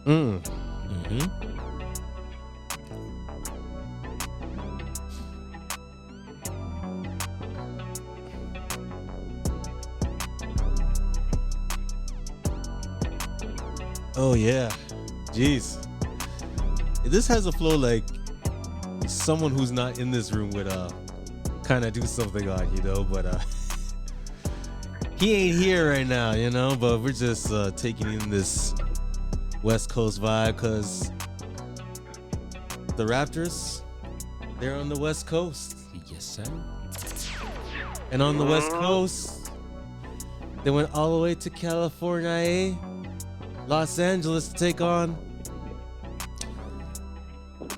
Mm. Oh yeah, jeez. This has a flow like someone who's not in this room would kind of do something on, but he ain't here right now, but we're just taking in this West Coast vibe because the Raptors, they're on the West Coast. Yes, sir. And on the West Coast, they went all the way to California, Los Angeles to take on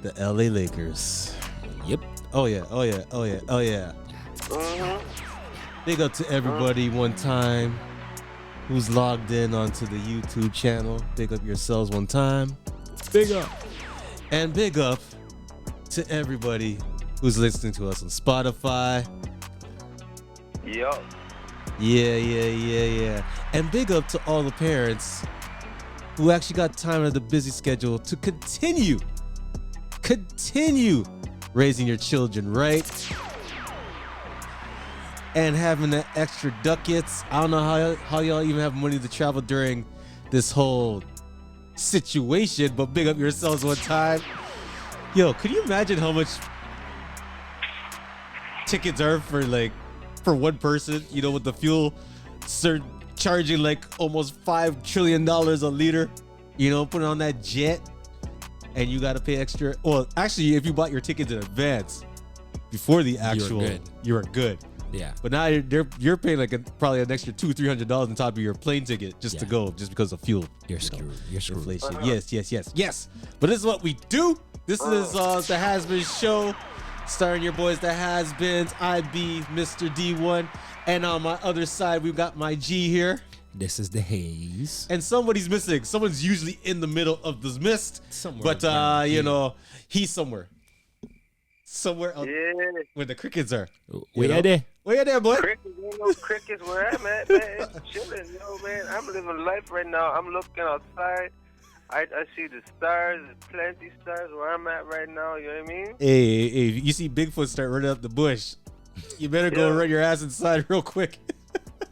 the LA Lakers. Yep. Oh yeah. Big up to everybody one time who's logged in onto the YouTube channel. Big up yourselves one time. Big up. And big up to everybody who's listening to us on Spotify. Yup. Yeah. And big up to all the parents who actually got time out of the busy schedule to continue raising your children right and having the extra ducats. I don't know how y'all even have money to travel during this whole situation, but big up yourselves one time. Yo, could you imagine how much tickets are for one person, with the fuel charging like almost $5 trillion a liter, putting on that jet, and you got to pay extra. Well, actually, if you bought your tickets in advance before the actual, you were good. Yeah. But now you're paying probably an extra $200-300 on top of your plane ticket just to go, just because of fuel. You're screwed. You're screwed. Inflation. Yes. But this is what we do. This is the Has-Been Show, starring your boys, the Has-Beens. I be Mr. D1, and on my other side we've got my G here. This is the Haze. And somebody's missing. Someone's usually in the middle of this mist. Somewhere. But he's somewhere out where the crickets are. Where are they? Where you there, boy? Crickets where I'm at, man. It's chilling, man. I'm living life right now. I'm looking outside. I see the stars. There's plenty stars where I'm at right now. You know what I mean? Hey, you see Bigfoot start running up the bush, you better go run your ass inside real quick.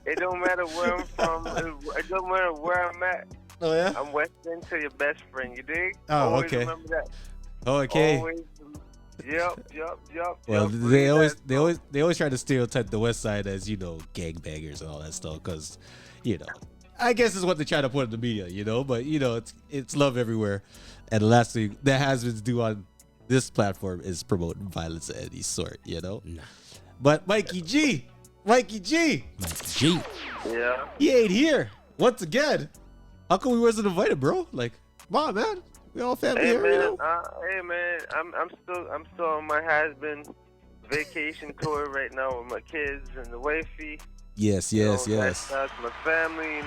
It don't matter where I'm from. It don't matter where I'm at. Oh yeah. I'm Western to your best friend. You dig? Oh, Always okay. Remember that. Oh, okay. Always. Yup. Well, they always try to stereotype the West Side as gangbangers and all that stuff because, I guess is what they try to put in the media, but it's love everywhere. And lastly, that Has-Beens do on this platform is promoting violence of any sort, Nah. But Mikey G. Yeah. He ain't here once again. How come we wasn't invited, bro? Come on, man. We all family Hey here, man, hey man, I'm still on my Has-Been vacation tour right now with my kids and the wifey. Yes. That's my family,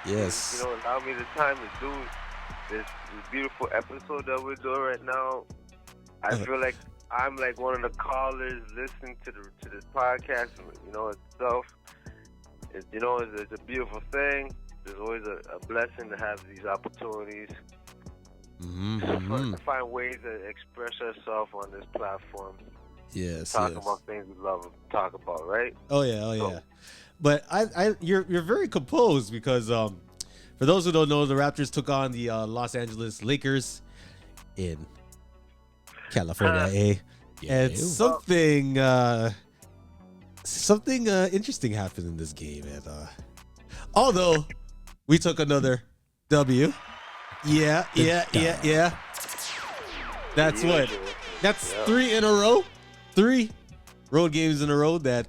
Yes. Allow me the time to do this beautiful episode that we're doing right now. I feel like I'm like one of the callers listening to this podcast. Itself. It's a beautiful thing. There's always a blessing to have these opportunities. To find ways to express ourselves on this platform. Yes. Talking about things we love to talk about, right? Oh yeah. But you're very composed because for those who don't know, the Raptors took on the Los Angeles Lakers in California, and something interesting happened in this game, and although we took another W. Yeah. That's what. That's 3 in a row. 3 road games in a row that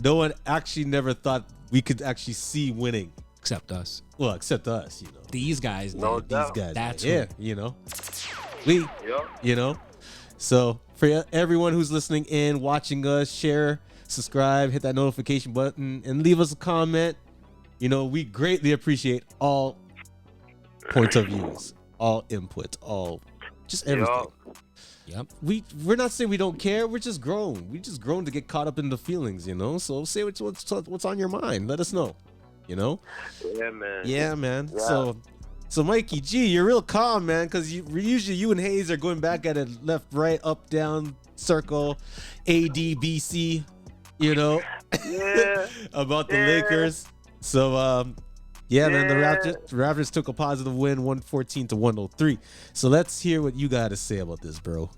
no one actually never thought we could actually see winning. Except us. Well, except us, These guys. No did. doubt. These guys. That's We, So for everyone who's listening in, watching us, share, subscribe, hit that notification button, and leave us a comment. We greatly appreciate all points of views, all input, just everything. Yep. We're not saying we don't care. We're just grown. We just grown to get caught up in the feelings, So say what's on your mind. Let us know. Yeah, man. Yeah, man. Yeah. So, Mikey G, you're real calm, man, because usually you and Hayes are going back at it left, right, up, down, circle, A, D, B, C, you know, Yeah. about the Yeah. Lakers. So, yeah, man, the Yeah. Raptors took a positive win, 114-103. So let's hear what you got to say about this, bro.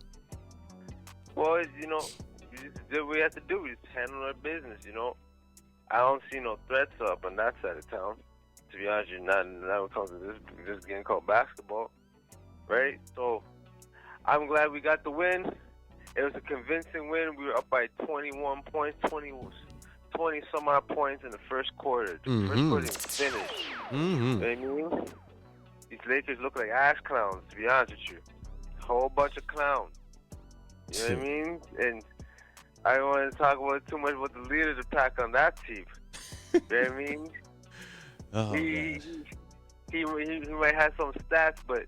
Well, you know, we just did what we have to do. We just handle our business, you know. I don't see no threats up on that side of town. To be honest, not when it comes to this game called basketball, right? So I'm glad we got the win. It was a convincing win. We were up by 21 points, 20 some odd points in the first quarter. The first quarter didn't finish. Mm-hmm. You know what I mean? These Lakers look like ass clowns, to be honest with you. A whole bunch of clowns. You know what I mean? And I don't want to talk about too much about the leader of the pack on that team. You know what I mean? Oh, He might have some stats, but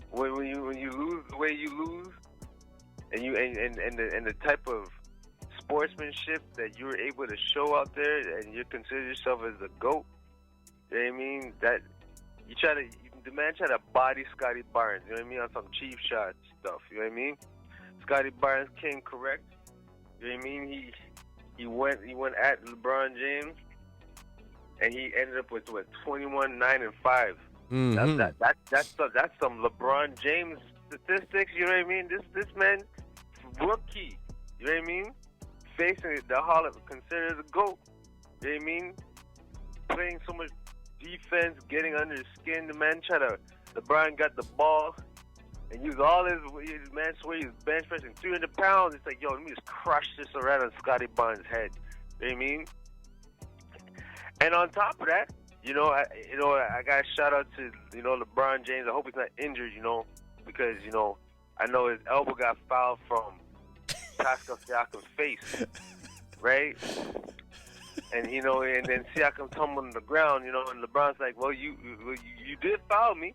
when you lose the way you lose, and the type of sportsmanship that you were able to show out there, and you consider yourself as a GOAT, you know what I mean? That the man tried to body Scotty Barnes, you know what I mean, on some cheap shot stuff, you know what I mean? Scotty Barnes came correct, you know what I mean? He went at LeBron James. And he ended up with 21, 9, and 5. Mm-hmm. That's some LeBron James statistics. You know what I mean? This man, rookie. You know what I mean? Facing the Hall of considered a GOAT. You know what I mean? Playing so much defense, getting under his skin. The man LeBron got the ball and used all his man swear he was bench pressing 300 pounds. It's like, yo, let me just crush this around on Scotty Barnes' head. You know what I mean? And on top of that, I got a shout out to, LeBron James. I hope he's not injured, because, I know his elbow got fouled from Pascal Siakam's face, right? And, and then Siakam tumbled on the ground, and LeBron's like, well, you did foul me.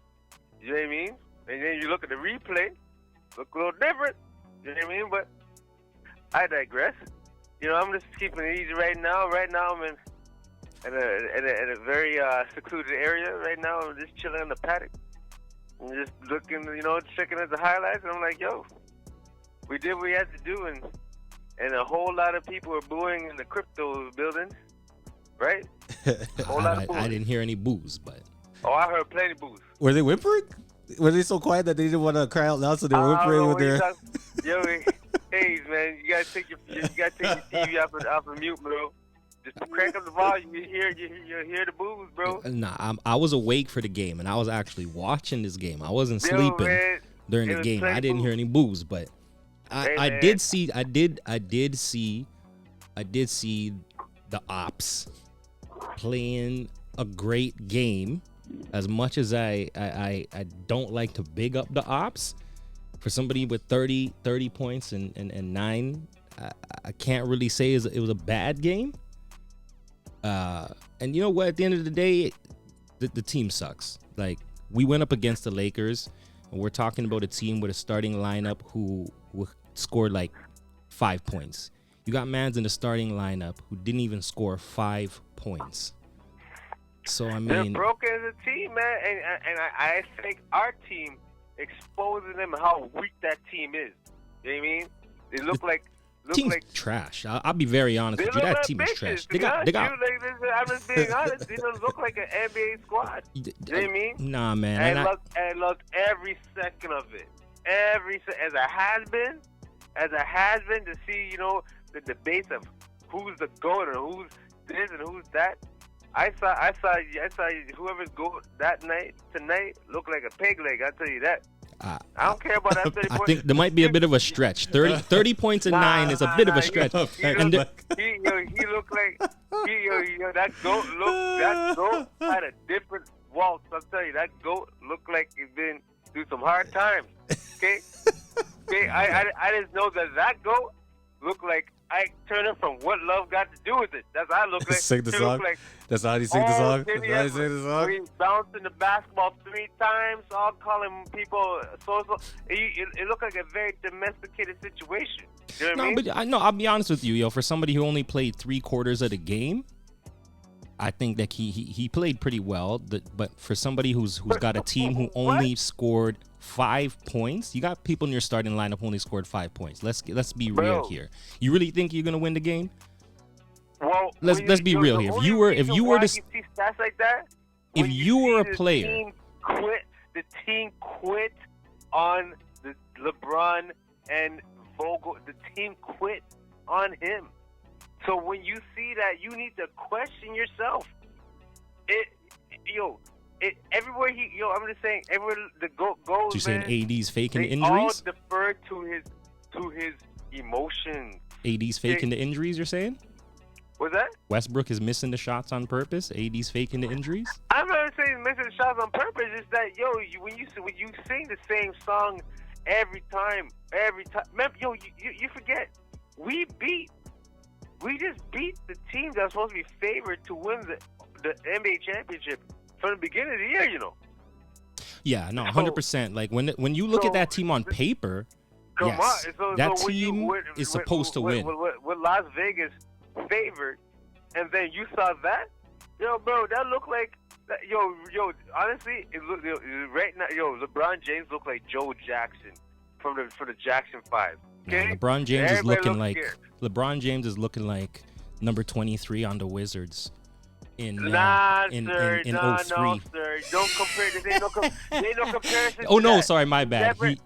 You know what I mean? And then you look at the replay, look a little different. You know what I mean? But I digress. I'm just keeping it easy right now. Right now, I'm in a very secluded area right now. I'm just chilling in the paddock. I'm just looking, checking at the highlights, and I'm like, yo, we did what we had to do, and a whole lot of people are booing in the crypto buildings, right? I didn't hear any boos, but... Oh, I heard plenty of boos. Were they whimpering? Were they so quiet that they didn't want to cry out loud, so they were whimpering with their... Yo, hey, man, you gotta take your TV off of mute, bro. Just crank up the volume. You hear the boos, bro. Nah, I was awake for the game, and I was actually watching this game. I wasn't sleeping during the game. I didn't hear any boos, but I did see the Ops playing a great game. As much as I don't like to big up the Ops, for somebody with 30 points and 9, I can't really say it was a bad game. And you know what? At the end of the day, the team sucks. Like, we went up against the Lakers, and we're talking about a team with a starting lineup who scored like 5 points. You got mans in the starting lineup who didn't even score 5 points. So I mean, they're broken as a team, man, and I think our team exposes them how weak that team is. You know what I mean? They look like. Team's trash. I'll be very honest with you. That team is trash. They got. I'm just being honest. They don't look like an NBA squad. You know what I mean? Nah, man. I loved every second of it. As a has been to see, the debates of who's the GOAT and who's this and who's that. I saw whoever's GOAT that night tonight look like a peg leg. I'll tell you that. I don't care about that 30 points. I think there might be a bit of a stretch. 30 points and 9 is a bit of a stretch. He looked like that goat had a different waltz. I'll tell you, that goat looked like he's been through some hard times. Okay, I just know that goat looked like Ike Turner from What Love Got to Do with It. That's how I look like. Sing the song. That's how he sing the song. That's how he sing the song. He's bouncing the basketball 3 times, all calling people social. It looked like a very domesticated situation. You know what I mean? But I'll be honest with you, yo. For somebody who only played 3 quarters of the game, I think that he played pretty well. But for somebody who's got a team who only scored 5 points, you got people in your starting lineup who only scored 5 points. Let's be real here. You really think you're gonna win the game? Well, let's be real here. If you were to see stats like that, if you were a player, the team quit on the LeBron and Vogel. The team quit on him. So when you see that, you need to question yourself. Everywhere I'm just saying, everywhere the goes. You're saying AD's faking the injuries? All defer to his emotions. AD's faking the injuries. You're saying? What's that? Westbrook is missing the shots on purpose. AD's faking the injuries. I'm not saying he's missing the shots on purpose. It's that when you sing the same song every time, remember, you forget. We just beat the team that's supposed to be favored to win the NBA championship from the beginning of the year. Yeah, no, 100%. Like when you look at that team on paper, yes, that team is supposed to win. With Las Vegas favored, and then you saw that, bro, that looked like, honestly, it looked right now, LeBron James looked like Joe Jackson from the Jackson 5. Okay? No, LeBron James is looking like number 23 on the Wizards in 03. Sir. Don't compare. There ain't no comparison. Oh no, sorry, my bad. 03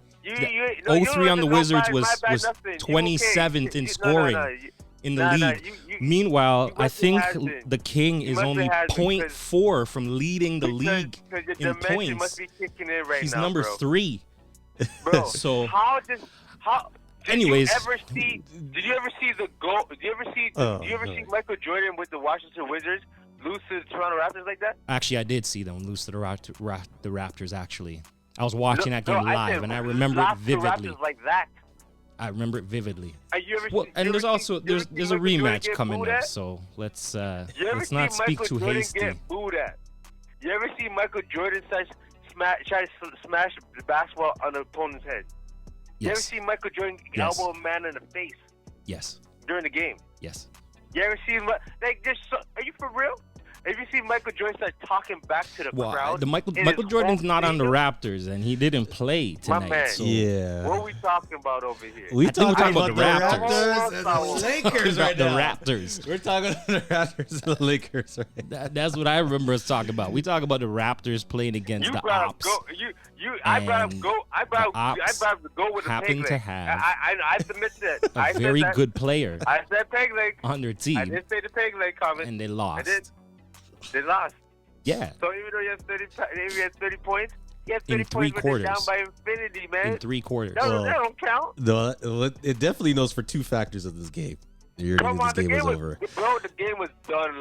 on the Wizards was 27th in scoring in the league. Meanwhile, I think the King is only 0.4 from leading the league in points. Must be kicking in right He's now, number bro. 3. Bro, so anyways, did you ever see the goal? Did you ever see Michael Jordan with the Washington Wizards lose to the Toronto Raptors like that? Actually, I did see them lose to the Raptors. Actually, I was watching that game live, and I remember it vividly. Like that. I remember it vividly. There's a rematch coming up, so let's not speak too hasty. You ever see Michael Jordan try to smash the basketball on the opponent's head? You ever see Michael Jordan elbow a man in the face? Yes. During the game? Yes. You ever see are you for real? Have you seen Michael Jordan start talking back to the crowd? Michael Jordan's not on the Raptors, and he didn't play tonight. My man. So. Yeah. What are we talking about over here? We're talking about the Raptors and the Lakers right now. The Raptors. We're talking about the Raptors and the Lakers right That's what I remember us talking about. We talk about the Raptors playing against the Ops. I brought up go with the happen peg to leg. have I submit that. a very good player I said peg leg on their team. I didn't say the peg leg comment. And they lost. They lost. Yeah. So even though you had 30 points, you had 30 in 3 points quarters. down by infinity, man. In 3 quarters. That don't count. No, it definitely knows for 2 factors of this game. You already knew this game was over. Bro, the game was done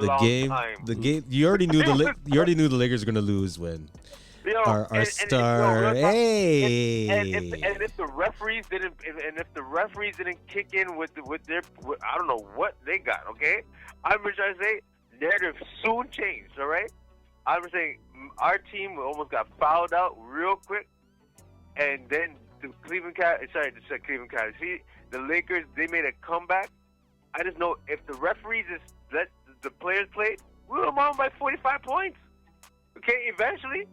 The game. You already knew the Lakers were gonna lose when our star. And if the referees didn't kick in with their I don't know what they got. Okay, I'm just trying to say narrative soon changed. All right, I'm saying our team almost got fouled out real quick, and then the Cleveland Cavaliers. See, the Lakers, they made a comeback. I just know if the referees just let the players play, we were on by 45 points. Okay, eventually.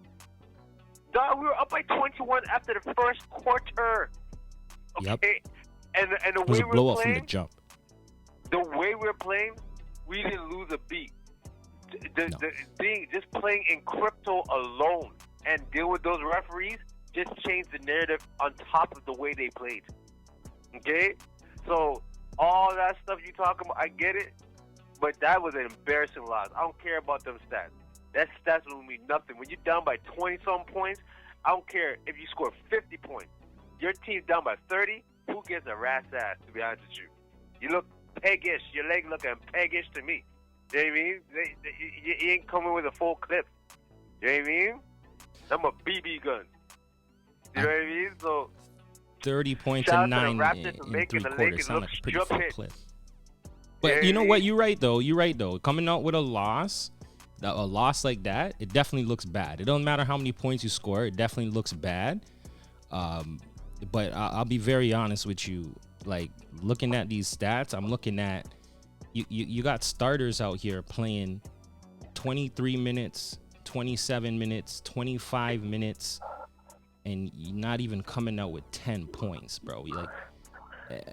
Dog, we were up by 21 after the first quarter. Okay? Yep. And the it was way a we blow were up from playing, the jump. the way we were playing, we didn't lose a beat. Just playing in crypto alone and deal with those referees just changed the narrative on top of the way they played. Okay? So, all that stuff you talking about, I get it, but that was an embarrassing loss. I don't care about them stats. That stats will mean nothing. When you're down by 20-some points, I don't care if you score 50 points. Your team's down by 30, who gives a rat's ass, to be honest with you? You look peggish. Your leg looking peggish to me. You know what I mean? You ain't coming with a full clip. You know what I mean? I'm a BB gun. You know what I mean? So 30 points shout and out to 9 the Raptors for in making 3 the quarters. Lakers Sound look like a pretty full stupid. clip. But you know what? You're right, though. Coming out with a loss like that, it definitely looks bad. It don't matter how many points you score. It definitely looks bad. But I'll be very honest with you. Like, looking at these stats, I'm looking at you got starters out here playing 23 minutes, 27 minutes, 25 minutes, and you're not even coming out with 10 points, bro.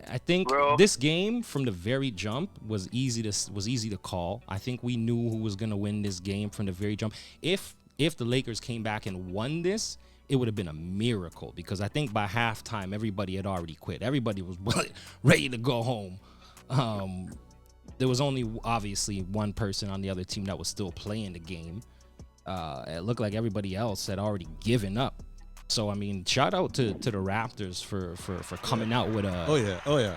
I think this game from the very jump was easy to call. I think we knew who was gonna win this game from the very jump. If the Lakers came back and won this, it would have been a miracle, because I think by halftime everybody had already quit. Everybody was ready to go home. There was only obviously one person on the other team that was still playing the game. It looked like everybody else had already given up. So I mean, shout out to the Raptors for coming out with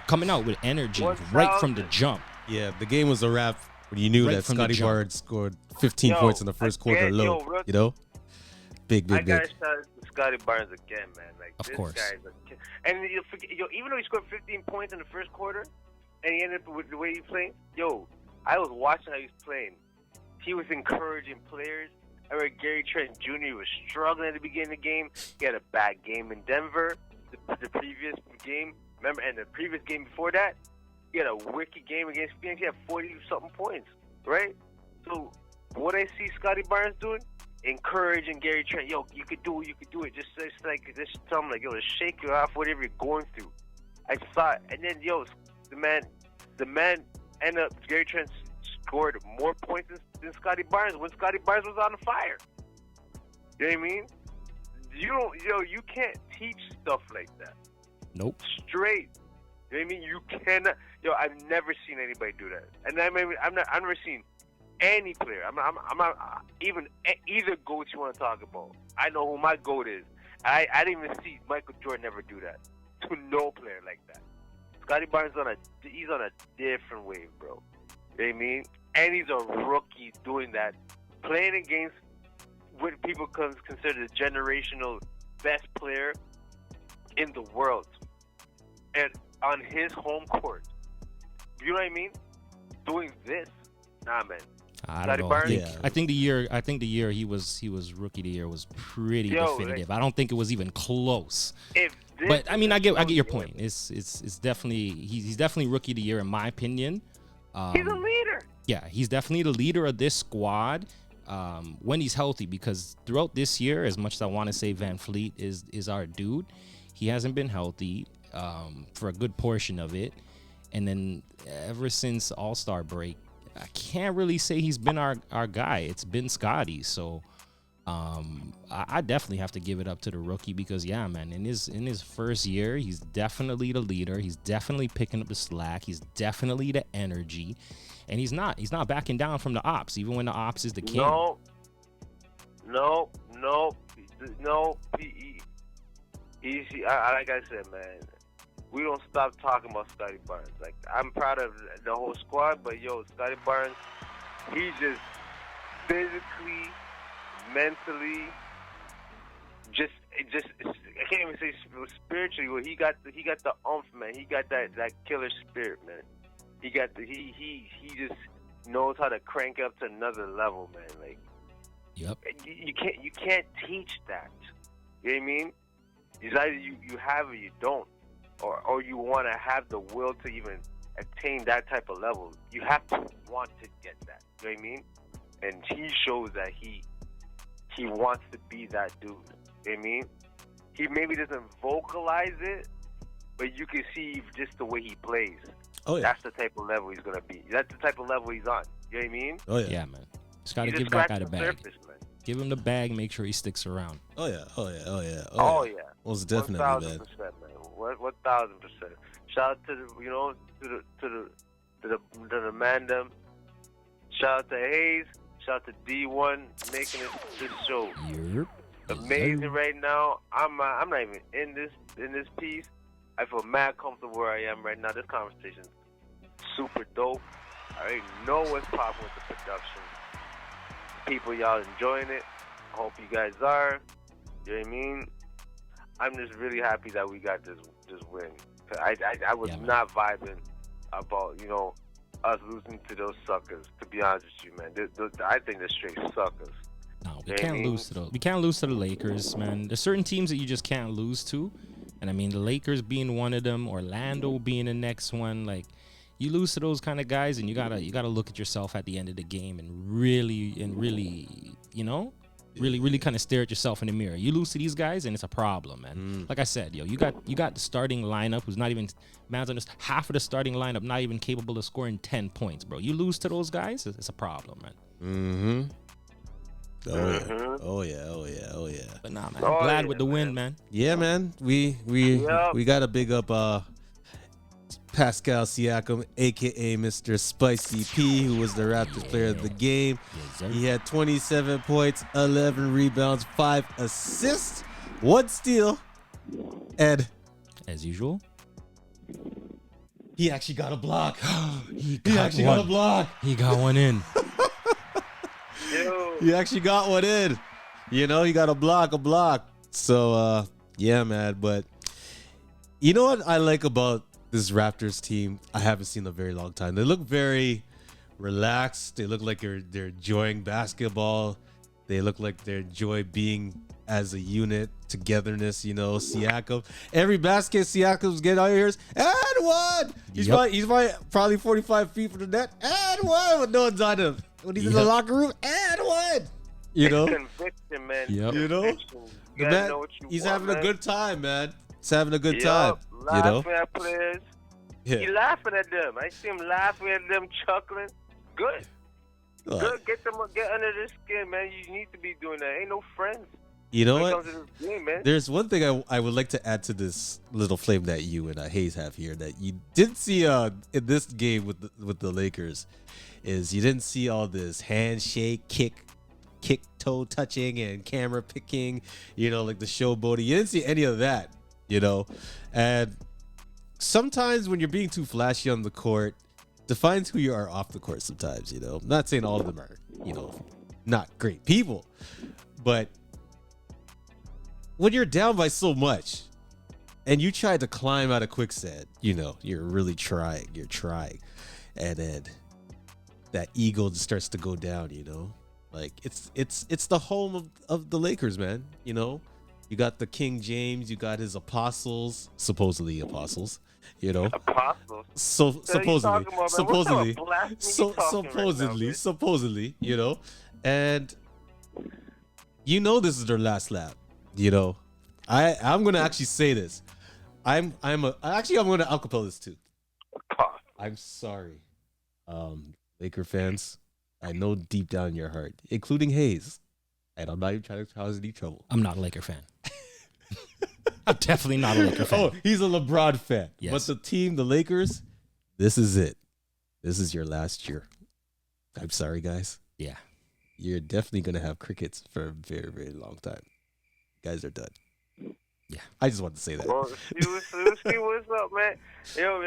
coming out with energy right from the jump. Yeah, the game was a wrap when you knew that Scotty Barnes scored 15 points in the first quarter alone. You know, big. I gotta shout out to Scotty Barnes again, man. Like, of this course. Guy's and you forget, even though he scored 15 points in the first quarter, and he ended up with the way he played, I was watching how he was playing. He was encouraging players. I read Gary Trent Jr. was struggling at the beginning of the game. He had a bad game in Denver, the previous game. Remember, and the previous game before that, he had a wicked game against Phoenix. He had 40-something points, right? So what I see Scotty Barnes doing, encouraging Gary Trent, you could do it. Just tell him, just shake you off whatever you're going through. I saw it. And then, the man ended up, Gary Trent scored more points than Scotty Barnes when Scotty Barnes was on fire. You know what I mean? You can't teach stuff like that. Nope. Straight. You know what I mean? You cannot. I've never seen anybody do that. And I've never seen any player. I'm not even either GOAT you want to talk about. I know who my GOAT is. I didn't even see Michael Jordan ever do that to no player like that. Scotty Barnes he's on a different wave, bro. You know what I mean? And he's a rookie doing that, playing against what people consider the generational best player in the world, and on his home court. You know what I mean? Doing this, man. I don't know. I think the year he was rookie of the year was pretty definitive. I don't think it was even close. But I mean, I get your point. It's definitely he's definitely rookie of the year in my opinion. He's a leader. Yeah, he's definitely the leader of this squad when he's healthy, because throughout this year, as much as I want to say Van Fleet is our dude, he hasn't been healthy for a good portion of it. And then ever since All-Star break, I can't really say he's been our guy. It's been Scotty. So I definitely have to give it up to the rookie, because yeah, man, in his first year, he's definitely the leader. He's definitely picking up the slack. He's definitely the energy, and he's not backing down from the ops, even when the ops is the king. No. Like I said, man, we don't stop talking about Scotty Barnes. Like, I'm proud of the whole squad, but Scotty Barnes, he just physically, mentally, just I can't even say spiritually. Well, he got the oomph, man. He got that killer spirit, man. He just knows how to crank up to another level, man. Like, yep. You can't teach that. You know what I mean? It's either you have or you don't, or you want to have the will to even attain that type of level. You have to want to get that. You know what I mean? And he shows that he wants to be that dude. You know what I mean? He maybe doesn't vocalize it, but you can see just the way he plays. Oh yeah. That's the type of level he's gonna be. That's the type of level he's on. You know what I mean? Oh yeah. Yeah, man. Just gotta give that guy the bag. Give him the bag. Make sure he sticks around. Oh yeah. Most definitely, 1,000%, man. 1,000%. Shout out to the Mandem. Shout out to Hayes. Shout out to D1 making this show Yep. amazing right now. I'm not even in this piece. I feel mad comfortable where I am right now. This conversation's super dope. I already know what's popping with the production. People, y'all enjoying it. I hope you guys are. You know what I mean? I'm just really happy that we got this win. I was not vibing about, us losing to those suckers, to be honest with you, man. I think they're straight suckers. No, we can't lose to those. We can't lose to the Lakers, man. There's certain teams that you just can't lose to. And I mean, the Lakers being one of them, Orlando being the next one, like, You lose to those kind of guys, and you gotta look at yourself at the end of the game and really, you know, really kind of stare at yourself in the mirror. You lose to these guys, and it's a problem, man. Like I said, yo, you got the starting lineup who's not even half of the starting lineup not even capable of scoring 10 points, bro. You lose to those guys, it's a problem, man. Oh yeah. But nah, man, I'm glad with the win, man. Yeah, man. We got to big up Pascal Siakam, aka Mr. Spicy P, who was the Raptors player of the game. Yes, He had 27 points, 11 rebounds, 5 assists, 1 steal, and as usual, he actually got a block. he got a block. He got one in. He actually got one in. You know, he got a block. So, yeah, man. But you know what I like about this Raptors team? I haven't seen in a very long time. They look very relaxed. They look like they're enjoying basketball. They look like they enjoy being as a unit, togetherness. You know, Siakam. Every basket Siakam's getting out here is and one. He's probably 45 feet from the net and one with no one's on him. When he's in the locker room and one. You know, conviction, man. Yep. You know, You man, know what you he's want, having man. a good time, man. He's having a good time. You know, Laughing at players. yeah. He laughing at them. I see him laughing at them, chuckling. Good. Good. Get under their skin, man. You need to be doing that. Ain't no friends. You know When it what? comes to this game, man. There's one thing I would like to add to this little flame that you and Hayes have here that you didn't see in this game with the Lakers is you didn't see all this handshake, kick toe touching and camera picking, you know, like the showboating. You didn't see any of that, you know. And sometimes when you're being too flashy on the court, defines who you are off the court sometimes, you know. I'm not saying all of them are, you know, not great people, but when you're down by so much and you try to climb out of quicksand, you know, you're really trying. You're trying. And then that ego just starts to go down, you know? Like it's the home of the Lakers, man. You know? You got the King James, you got his apostles, supposedly apostles, you know? Apostles. So What are you talking about, man? What kind of blasphemy you talking right now, supposedly, you know? And you know this is their last lap. You know, I'm gonna actually say this. I'm gonna acapella this too. I'm sorry, Laker fans. I know deep down in your heart, including Hayes, and I'm not even trying to cause any trouble. I'm not a Laker fan. I'm definitely not a Laker fan. Oh, he's a LeBron fan. Yes. But the team, the Lakers, this is it. This is your last year. I'm sorry, guys. Yeah. You're definitely gonna have crickets for a very, very long time. You guys are done. Yeah. I just wanted to say that. Well, see what's up, man. Yo,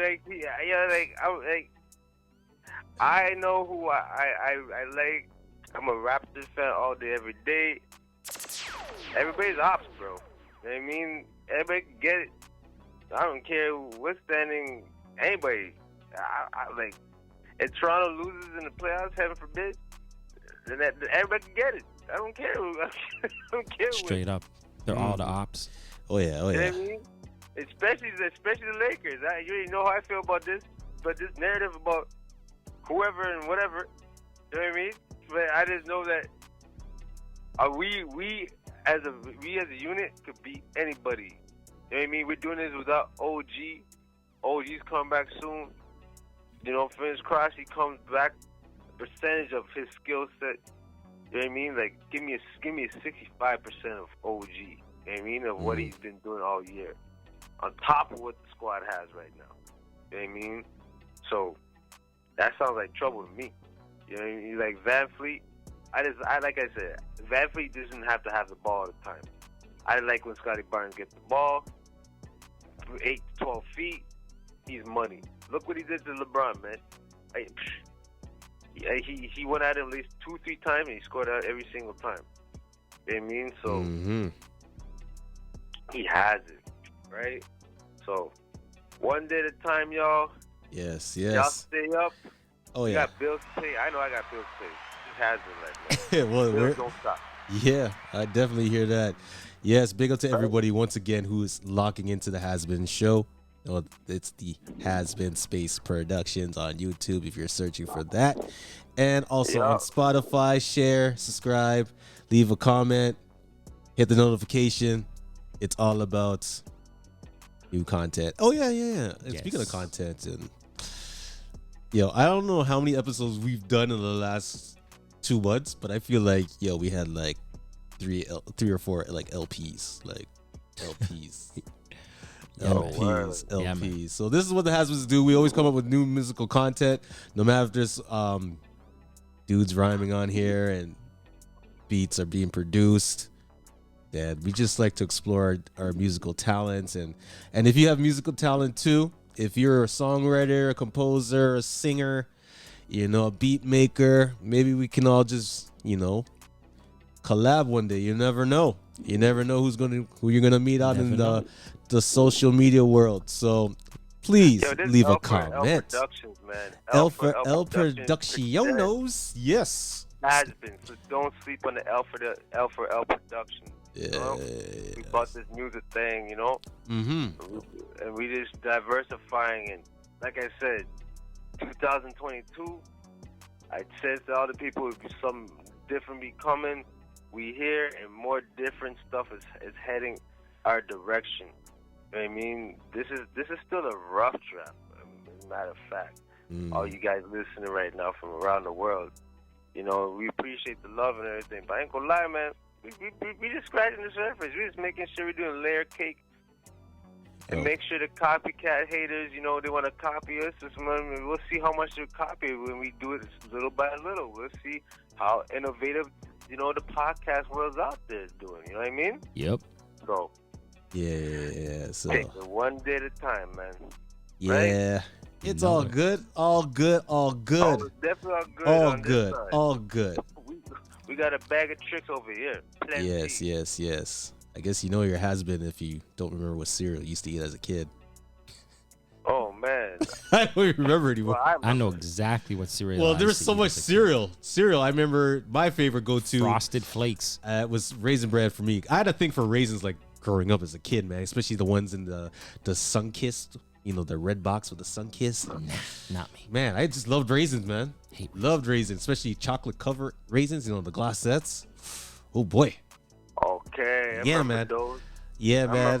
I know who I like. I'm a Raptors fan all day, every day. Everybody's ops, bro. You know what I mean? Everybody can get it. I don't care what's standing. Anybody. I like. If Toronto loses in the playoffs, heaven forbid, then everybody can get it. I don't care. I don't care. Straight up. They're all the ops. Oh yeah, You know what I mean? Especially the Lakers. You already know how I feel about this, but this narrative about whoever and whatever. You know what I mean? But I just know that we as a unit could beat anybody. You know what I mean? We're doing this without OG. OG's coming back soon. You know, fingers crossed he comes back. The percentage of his skill set. You know what I mean? Like, give me a 65% of OG. You know what I mean? Of what he's been doing all year. On top of what the squad has right now. You know what I mean? So, that sounds like trouble to me. You know what I mean? Like, Van Fleet, like I said, Van Fleet doesn't have to have the ball all the time. I like when Scotty Barnes gets the ball, 8 to 12 feet, he's money. Look what he did to LeBron, man. He went at him at least 2-3 times and he scored out every single time. You know what I mean? So he has it, right? So one day at a time, y'all. Yes. Y'all stay up. Oh You yeah. got bills to pay. I know I got bills to pay. Just has it right now. Well, Bills don't stop. yeah, I definitely hear that. Yes, big up to everybody once again who is locking into the Has Been Show. Oh, it's the Has Been Space Productions on YouTube if you're searching for that. And also on Spotify. Share, subscribe, leave a comment, hit the notification. It's all about new content. Oh, yeah. And speaking of content, and I don't know how many episodes we've done in the last 2 months, but I feel like, we had like three or four like LPs. Like LPs. LPs. So this is what the Hasbins do. We always come up with new musical content, no matter if there's dudes rhyming on here and beats are being produced. And we just like to explore our musical talents. And if you have musical talent too, if you're a songwriter, a composer, a singer, a beat maker, maybe we can all just, collab one day. You never know. You never know who you're gonna meet out in the social media world. So please leave a comment. L Productions, man. L Producciones, yes. Has been. So don't sleep on the L for L Productions. Yeah. We bought this music thing, Mm-hmm. And we just diversifying. And like I said, 2022, I said to all the people, something different be coming. We here, and more different stuff is heading our direction. You know what I mean? This is still a rough draft. As a matter of fact, all you guys listening right now from around the world, we appreciate the love and everything. But I ain't gonna lie, man. We just scratching the surface. We just making sure we're doing layer cake. And make sure the copycat haters, they want to copy us. We'll see how much they copy when we do it little by little. We'll see how innovative, the podcast world's out there is doing. You know what I mean? Yep. So. Yeah. So. Take it one day at a time, man. Yeah. Right? It's all good. All good. Oh, it's definitely all good. All good. We got a bag of tricks over here. Plenty. Yes. I guess your has-been if you don't remember what cereal you used to eat as a kid. Oh, man. I don't even remember anymore. Well, I know exactly what cereal. Well, there was so much cereal. I remember my favorite go-to. Frosted Flakes. Was Raisin Bran for me. I had a thing for raisins like growing up as a kid, man. Especially the ones in the Sunkist. The red box with the Sunkist. Nah, not me. Man, I just loved raisins, man. Loved raisins, especially chocolate covered raisins. The glacettes. Oh boy. Okay. Yeah, man. Those. Yeah, man. I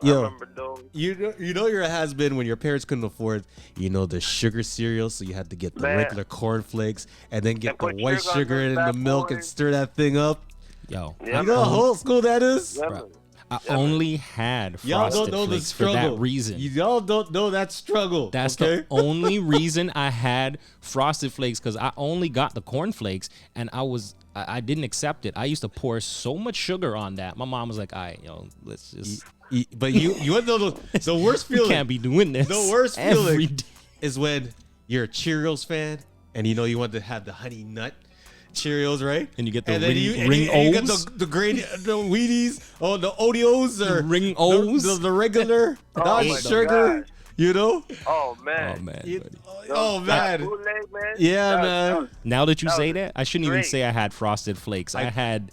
remember those. You're a has-been when your parents couldn't afford, the sugar cereal, so you had to get the regular cornflakes and then get the white sugar in the milk and stir that thing up. Yo. Yeah, you know how old school that is? Yeah, I only had y'all Frosted don't know the Flakes for struggle. that reason. Y'all don't know that struggle. That's the only reason I had Frosted Flakes, because I only got the corn flakes and I didn't accept it. I used to pour so much sugar on that. My mom was like, "All right, let's just." But you want to know the worst feeling? You can't be doing this. The worst every feeling day. is when you're a Cheerios fan and you want to have the honey nut Cheerios, right? And you get the and ring you get the Wheaties, the Oreos, or ring O's, the regular, not sugar. Oh man. Oh man. Man. Man. Yeah, man. Now that you say that, I shouldn't even great. say I had Frosted Flakes. I had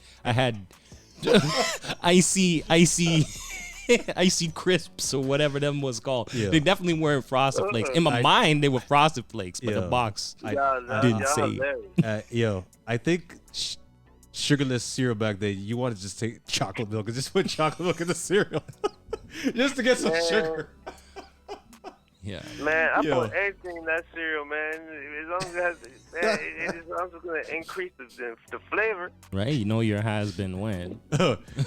icy crisps or whatever them was called. Yeah. They definitely weren't Frosted Flakes. In my mind, they were Frosted Flakes, but the box didn't say. I think sugarless cereal back then, you want to just take chocolate milk and just put chocolate milk in the cereal just to get some sugar. Yeah. Man, I put anything in that cereal, man. As long as it has, it is also going to increase the flavor. Right? Your has-been when.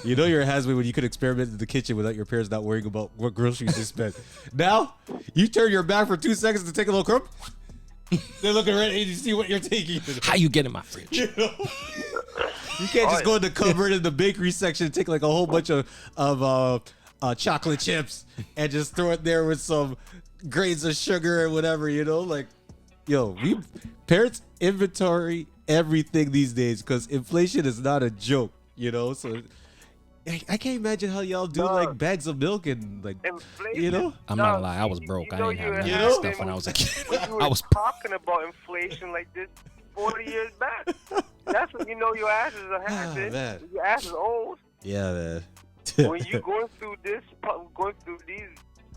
Your has-been when you could experiment in the kitchen without your parents not worrying about what groceries to spend. Now, you turn your back for 2 seconds to take a little crumb. They're looking right at you to see what you're taking. How you get in my fridge? You can't just go in the cupboard in the bakery section and take like a whole bunch of chocolate chips and just throw it there with some grains of sugar or whatever, we parents inventory everything these days because inflation is not a joke, so I can't imagine how y'all do like bags of milk and like inflation. I'm not gonna lie, I was broke. I didn't have none of that stuff when I was a kid. I was talking about inflation like this 40 years back. That's when your ass is a habit. Your ass is old. Yeah, man. When you going through these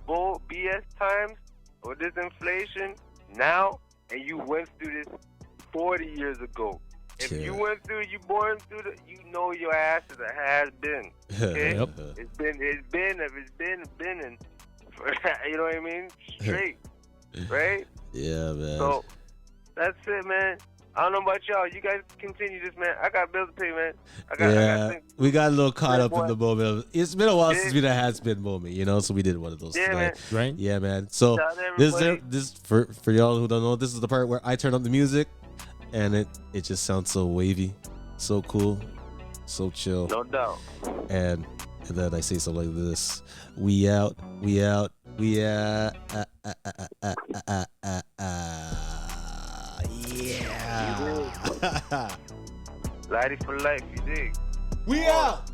bull BS times or this inflation now, and you went through this 40 years ago. If Yeah. you went through, you born through the, you know your ass is a has been. Okay, Yep. it's been, and you know what I mean, straight, right? Yeah, man. So that's it, man. I don't know about y'all. You guys continue this, man. I got bills to pay, man. I got things. We got a little caught Yeah, up in boy. the moment. It's been a while Yeah. since we had a has been moment, you know. So we did one of those Yeah, tonight. Right? Yeah, man. So Shout out this everybody. this for y'all who don't know, this is the part where I turn up the music, and it just sounds so wavy, so cool, so chill, No doubt. and then I say something like this: We out, we out, we out. Yeah. Lighty for life, you dig? We out.